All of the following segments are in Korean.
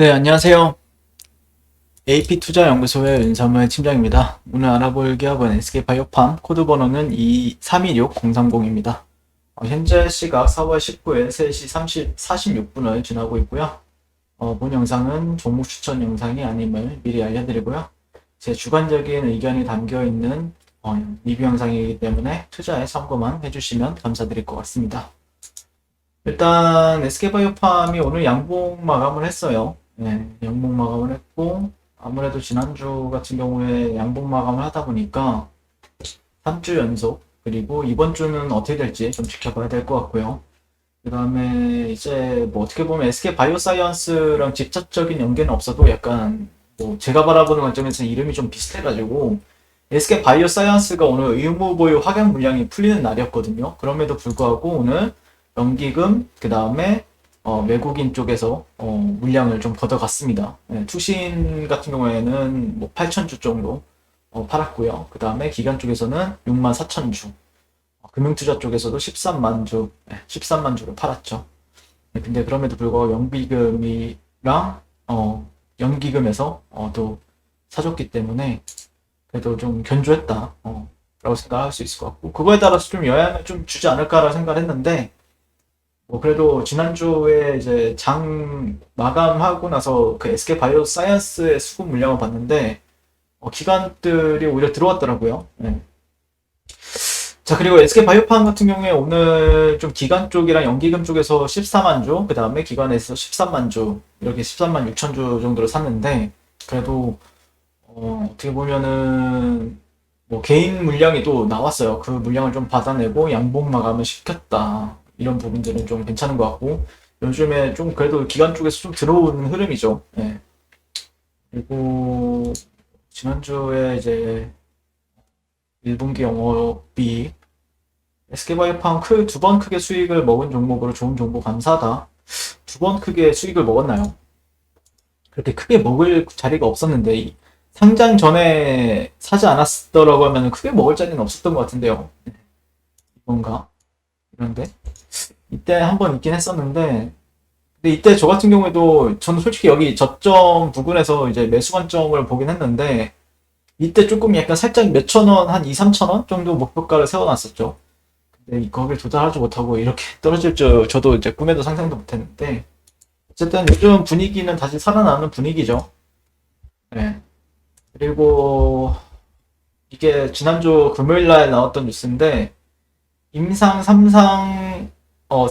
네, 안녕하세요. AP투자연구소의 윤삼을 팀장입니다. 오늘 알아볼 기업은 SK바이오팜, 코드 번호는 2316030입니다. 현재 시각 4월 19일 3시 46분을 지나고 있고요. 본 영상은 종목 추천 영상이 아님을 미리 알려드리고요. 제 주관적인 의견이 담겨있는 리뷰 영상이기 때문에 투자에 참고만 해주시면 감사드릴 것 같습니다. 일단 SK바이오팜이 오늘 양봉 마감을 했어요. 네, 양봉 마감을 했고 아무래도 지난주 같은 경우에 양봉 마감을 하다 보니까 3주 연속 그리고 이번 주는 어떻게 될지 좀 지켜봐야 될 것 같고요. 그 다음에 이제 뭐 어떻게 보면 SK바이오사이언스랑 직접적인 연계는 없어도 약간 뭐 제가 바라보는 관점에서 이름이 좀 비슷해가지고 SK바이오사이언스가 오늘 의무보유 확약 물량이 풀리는 날이었거든요. 그럼에도 불구하고 오늘 연기금 그 다음에 외국인 쪽에서 물량을 좀 걷어갔습니다. 네, 투신 같은 경우에는 뭐 8,000주 정도 팔았고요. 그 다음에 기관 쪽에서는 64,000주, 금융투자 쪽에서도 13만 주, 13만 주를 팔았죠. 네, 근데 그럼에도 불구하고 연기금이랑 연기금에서 또 사줬기 때문에 그래도 좀 견조했다 라고 생각할 수 있을 것 같고, 그거에 따라서 좀 영향을 좀 주지 않을까라 생각을 했는데, 뭐 그래도 지난주에 이제 장 마감하고 나서 그 SK 바이오 사이언스의 수급 물량을 봤는데 기관들이 오히려 들어왔더라고요. 네. 자, 그리고 SK 바이오팜 같은 경우에 오늘 좀 기관 쪽이랑 연기금 쪽에서 14만 주, 그 다음에 기관에서 13만 주, 이렇게 13만 6천 주 정도를 샀는데, 그래도 어떻게 보면은 뭐 개인 물량이 또 나왔어요. 그 물량을 좀 받아내고 양봉 마감을 시켰다. 이런 부분들은 좀 괜찮은 것 같고, 요즘에 좀 그래도 기관 쪽에서 좀 들어오는 흐름이죠. 예. 그리고 지난주에 이제 1분기 영업이익 SK바이오팜 두 번 크게 수익을 먹은 종목으로 좋은 정보 감사하다. 두 번 크게 수익을 먹었나요? 그렇게 크게 먹을 자리가 없었는데 상장 전에 사지 않았더라고 하면 크게 먹을 자리는 없었던 것 같은데요. 이건가? 이런데 이때 한번 있긴 했었는데, 근데 이때 저 같은 경우에도 저는 솔직히 여기 저점 부근에서 이제 매수 관점을 보긴 했는데, 이때 조금 약간 살짝 몇천 원, 한 2, 3천 원 정도 목표가를 세워놨었죠. 근데 거기를 도달하지 못하고 이렇게 떨어질 줄 저도 이제 꿈에도 상상도 못했는데, 어쨌든 요즘 분위기는 다시 살아나는 분위기죠. 네. 그리고 이게 지난주 금요일 날 나왔던 뉴스인데, 임상 3상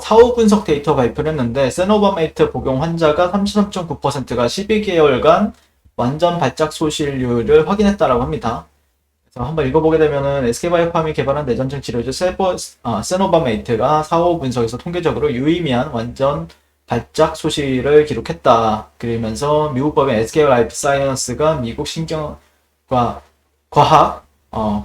사후 분석 데이터 발표를 했는데, 세노바메이트 복용 환자가 33.9%가 12개월간 완전 발작 소실률을 확인했다라고 합니다. 그래서 한번 읽어보게 되면은 SK바이오팜이 개발한 내전증 치료제 세노바메이트가 사후 분석에서 통계적으로 유의미한 완전 발작 소실을 기록했다. 그러면서 미국 법인 SK라이프사이언스가 미국 신경과 과학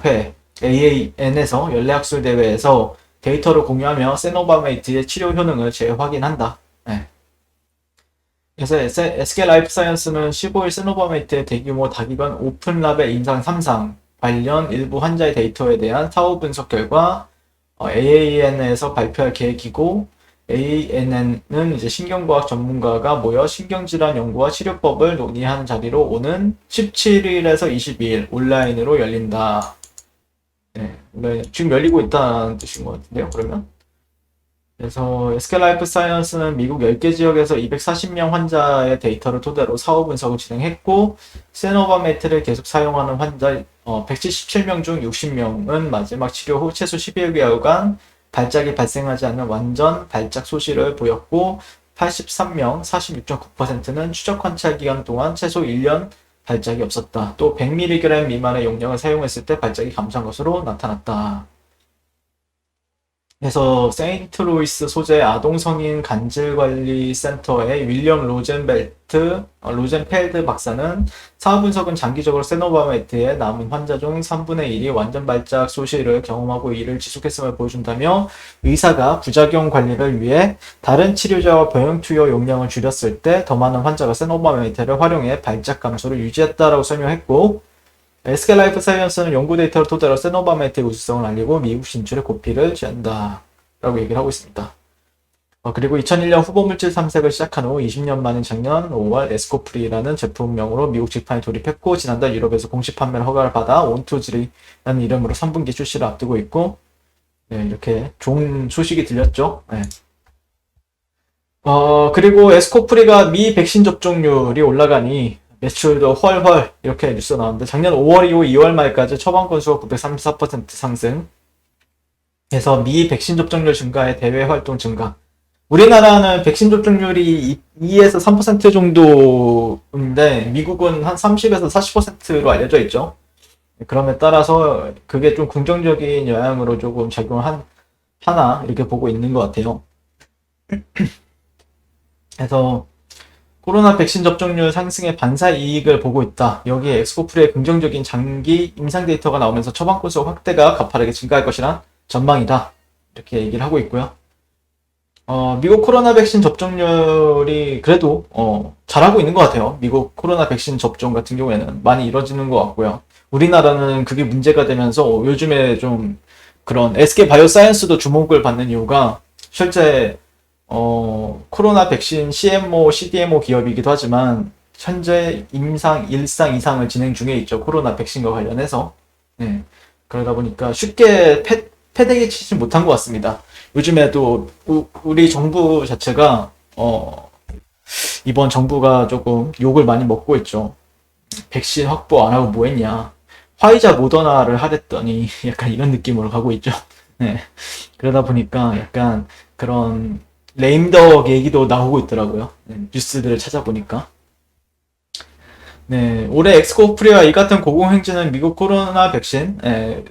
회 AAN에서 연례학술 대회에서 데이터를 공유하며 세노바메이트의 치료 효능을 재확인한다. 네. 그래서 SK라이프사이언스는 15일 세노바메이트의 대규모 다기관 오픈lab의 임상 3상 관련 일부 환자의 데이터에 대한 사후 분석 결과 AAN에서 발표할 계획이고, AAN은 이제 신경과학 전문가가 모여 신경질환 연구와 치료법을 논의하는 자리로 오는 17일에서 22일 온라인으로 열린다. 네, 지금 열리고 있다는 뜻인 것 같은데요, 그러면? 그래서 SK라이프사이언스는 미국 10개 지역에서 240명 환자의 데이터를 토대로 사후 분석을 진행했고, 세노바메트를 계속 사용하는 환자 177명 중 60명은 마지막 치료 후 최소 11개월간 발작이 발생하지 않는 완전 발작 소실을 보였고, 83명 46.9%는 추적 관찰 기간 동안 최소 1년 발작이 없었다. 또 100mg 미만의 용량을 사용했을 때 발작이 감소한 것으로 나타났다. 그래서 세인트루이스 소재 아동성인 간질관리센터의 윌리엄 로젠펠드 박사는 사후 분석은 장기적으로 세노바메트의 남은 환자 중 3분의 1이 완전 발작 소실을 경험하고 이를 지속했음을 보여준다며, 의사가 부작용 관리를 위해 다른 치료제와 병용 투여 용량을 줄였을 때 더 많은 환자가 세노바메트를 활용해 발작 감소를 유지했다라고 설명했고, SK라이프사이언스는 연구 데이터를 토대로 세노바메트의 우수성을 알리고 미국 진출에 고피를 취한다 라고 얘기를 하고 있습니다. 그리고 2001년 후보물질 탐색을 시작한 후 20년 만인 작년 5월 에스코프리라는 제품명으로 미국 직판에 돌입했고, 지난달 유럽에서 공식 판매를 허가를 받아 온투즈리라는 이름으로 3분기 출시를 앞두고 있고, 네, 이렇게 좋은 소식이 들렸죠. 네. 그리고 에스코프리가 미 백신 접종률이 올라가니 매출도 헐헐 이렇게 뉴스가 나왔는데, 작년 5월 이후 2월 말까지 처방 건수가 934% 상승, 해서 미 백신 접종률 증가에 대외 활동 증가. 우리나라는 백신 접종률이 2에서 3% 정도인데 미국은 한 30에서 40%로 알려져 있죠. 그럼에 따라서 그게 좀 긍정적인 영향으로 조금 하나 이렇게 보고 있는 것 같아요. 그래서 코로나 백신 접종률 상승의 반사 이익을 보고 있다. 여기에 엑스코프리의 긍정적인 장기 임상 데이터가 나오면서 처방 건수 확대가 가파르게 증가할 것이란 전망이다. 이렇게 얘기를 하고 있고요. 미국 코로나 백신 접종률이 그래도 잘하고 있는 것 같아요. 미국 코로나 백신 접종 같은 경우에는 많이 이루어지는 것 같고요. 우리나라는 그게 문제가 되면서 요즘에 좀 그런 SK 바이오사이언스도 주목을 받는 이유가, 실제 코로나 백신 CMO, CDMO 기업이기도 하지만 현재 임상 1상, 2상을 진행 중에 있죠. 코로나 백신과 관련해서. 네. 그러다 보니까 쉽게 패대기 치지 못한 것 같습니다. 요즘에도 우리 정부 자체가 이번 정부가 조금 욕을 많이 먹고 있죠. 백신 확보 안 하고 뭐 했냐. 화이자 모더나를 하랬더니 약간 이런 느낌으로 가고 있죠. 네. 그러다 보니까 약간 그런 레임덕 얘기도 나오고 있더라고요. 네, 뉴스들을 찾아보니까. 네, 올해 엑스코프리와 이 같은 고공행진은 미국 코로나 백신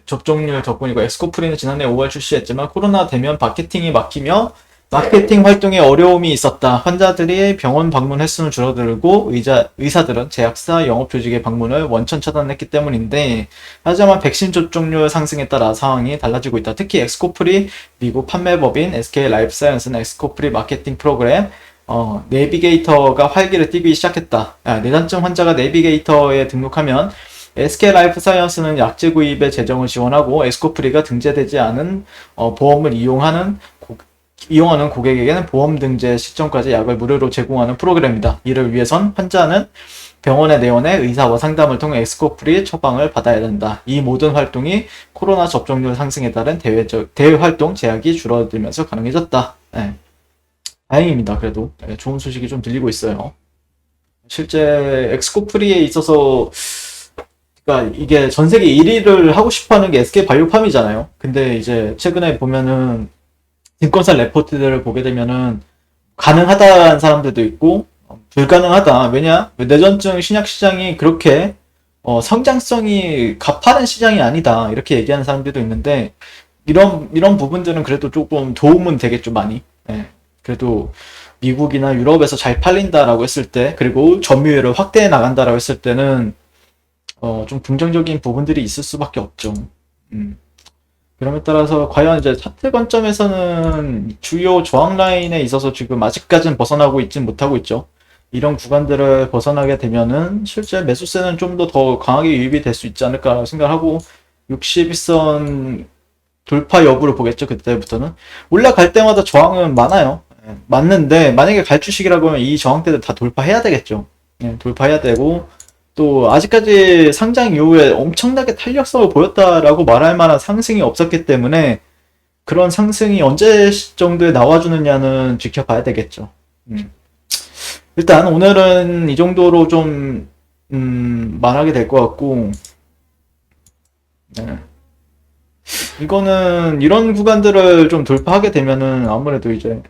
접종률 덕분이고, 엑스코프리는 지난해 5월 출시했지만 코로나 대면 마케팅이 막히며 마케팅 활동에 어려움이 있었다. 환자들이 병원 방문 횟수는 줄어들고 의사들은 제약사 영업조직의 방문을 원천 차단했기 때문인데, 하지만 백신 접종률 상승에 따라 상황이 달라지고 있다. 특히 엑스코프리 미국 판매법인 SK 라이프사이언스는 엑스코프리 마케팅 프로그램 내비게이터가 활기를 띠기 시작했다. 내단증 환자가 내비게이터에 등록하면 SK 라이프사이언스는 약제 구입의 재정을 지원하고, 엑스코프리가 등재되지 않은 보험을 이용하는 고객에게는 보험 등재 시점까지 약을 무료로 제공하는 프로그램이다. 이를 위해선 환자는 병원에 내원해 의사와 상담을 통해 엑스코프리 처방을 받아야 된다. 이 모든 활동이 코로나 접종률 상승에 따른 대외 활동 제약이 줄어들면서 가능해졌다. 네. 다행입니다. 그래도 좋은 소식이 좀 들리고 있어요. 실제 엑스코프리에 있어서, 그러니까 이게 전 세계 1위를 하고 싶어하는 게 SK 바이오팜이잖아요. 근데 이제 최근에 보면은 증권사 레포트들을 보게 되면은 가능하다는 사람들도 있고 불가능하다. 왜냐? 뇌전증 신약 시장이 그렇게 성장성이 가파른 시장이 아니다. 이렇게 얘기하는 사람들도 있는데, 이런 부분들은 그래도 조금 도움은 되겠죠, 많이. 네. 그래도 미국이나 유럽에서 잘 팔린다라고 했을 때, 그리고 점유율을 확대해 나간다라고 했을 때는 좀 긍정적인 부분들이 있을 수밖에 없죠. 그럼에 따라서 과연 이제 차트 관점에서는 주요 저항 라인에 있어서 지금 아직까지는 벗어나고 있진 못하고 있죠. 이런 구간들을 벗어나게 되면은 실제 매수세는 좀 더 강하게 유입이 될 수 있지 않을까 생각하고, 61선 돌파 여부를 보겠죠. 그때부터는 올라갈 때마다 저항은 많아요. 맞는데 만약에 갈 주식이라고 하면 이 저항대를 다 돌파해야 되겠죠. 돌파해야 되고, 또 아직까지 상장 이후에 엄청나게 탄력성을 보였다라고 말할 만한 상승이 없었기 때문에 그런 상승이 언제 정도에 나와주느냐는 지켜봐야 되겠죠. 일단 오늘은 이 정도로 좀 말하게 될 것 같고, 네. 이거는 이런 구간들을 좀 돌파하게 되면은 아무래도 이제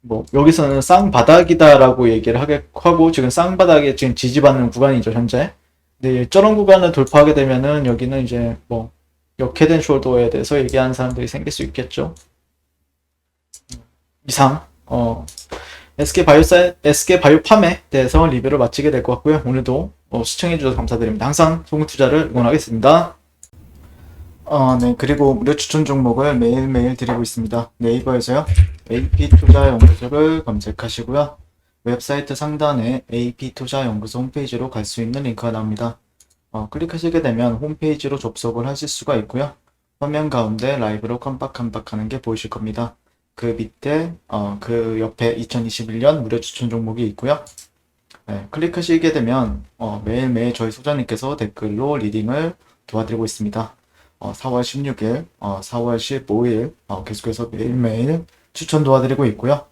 뭐 여기서는 쌍바닥이다라고 얘기를 하고, 지금 쌍바닥에 지금 지지받는 구간이죠, 현재. 근데 저런 구간을 돌파하게 되면은 여기는 이제 뭐 역헤드 숄더에 대해서 얘기하는 사람들이 생길 수 있겠죠. 이상 SK 바이오팜에 대해서 리뷰를 마치게 될 것 같고요. 오늘도 시청해주셔서 감사드립니다. 항상 송투자를 응원하겠습니다. 네. 그리고 무료 추천 종목을 매일매일 드리고 있습니다. 네이버에서요, AP투자연구소를 검색하시고요. 웹사이트 상단에 AP투자연구소 홈페이지로 갈 수 있는 링크가 나옵니다. 클릭하시게 되면 홈페이지로 접속을 하실 수가 있고요. 화면 가운데 라이브로 깜빡깜빡 하는 게 보이실 겁니다. 그 밑에 그 옆에 2021년 무료 추천 종목이 있고요. 네, 클릭하시게 되면 매일매일 저희 소장님께서 댓글로 리딩을 도와드리고 있습니다. 4월 16일, 4월 15일 계속해서 매일매일 추천 도와드리고 있고요.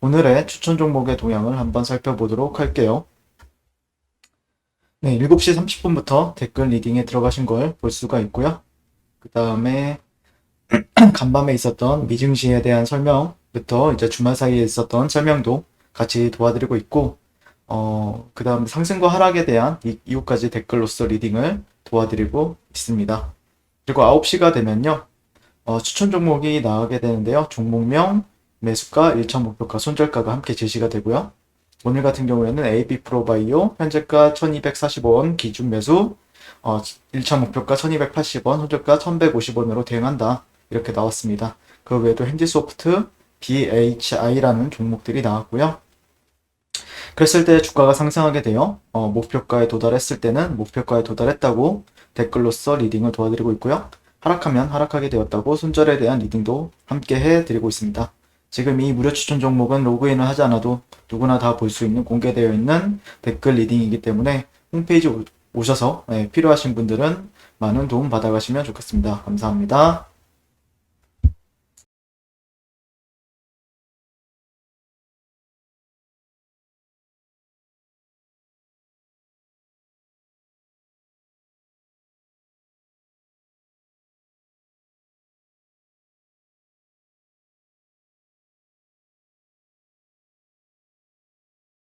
오늘의 추천 종목의 동향을 한번 살펴보도록 할게요. 네, 7시 30분부터 댓글 리딩에 들어가신 걸 볼 수가 있고요. 그 다음에 간밤에 있었던 미증시에 대한 설명부터 이제 주말 사이에 있었던 설명도 같이 도와드리고 있고, 그 다음 상승과 하락에 대한 이후까지 댓글로서 리딩을 도와드리고 있습니다. 그리고 9시가 되면요, 추천 종목이 나가게 되는데요. 종목명, 매수가, 1차 목표가, 손절가가 함께 제시가 되고요. 오늘 같은 경우에는 AB 프로바이오, 현재가 1245원 기준 매수, 1차 목표가 1280원, 손절가 1150원으로 대응한다. 이렇게 나왔습니다. 그 외에도 핸디소프트, BHI라는 종목들이 나왔고요. 그랬을 때 주가가 상승하게 돼요. 목표가에 도달했을 때는 목표가에 도달했다고 댓글로서 리딩을 도와드리고 있고요. 하락하면 하락하게 되었다고 손절에 대한 리딩도 함께 해드리고 있습니다. 지금 이 무료 추천 종목은 로그인을 하지 않아도 누구나 다 볼 수 있는 공개되어 있는 댓글 리딩이기 때문에 홈페이지 오셔서 필요하신 분들은 많은 도움 받아가시면 좋겠습니다. 감사합니다.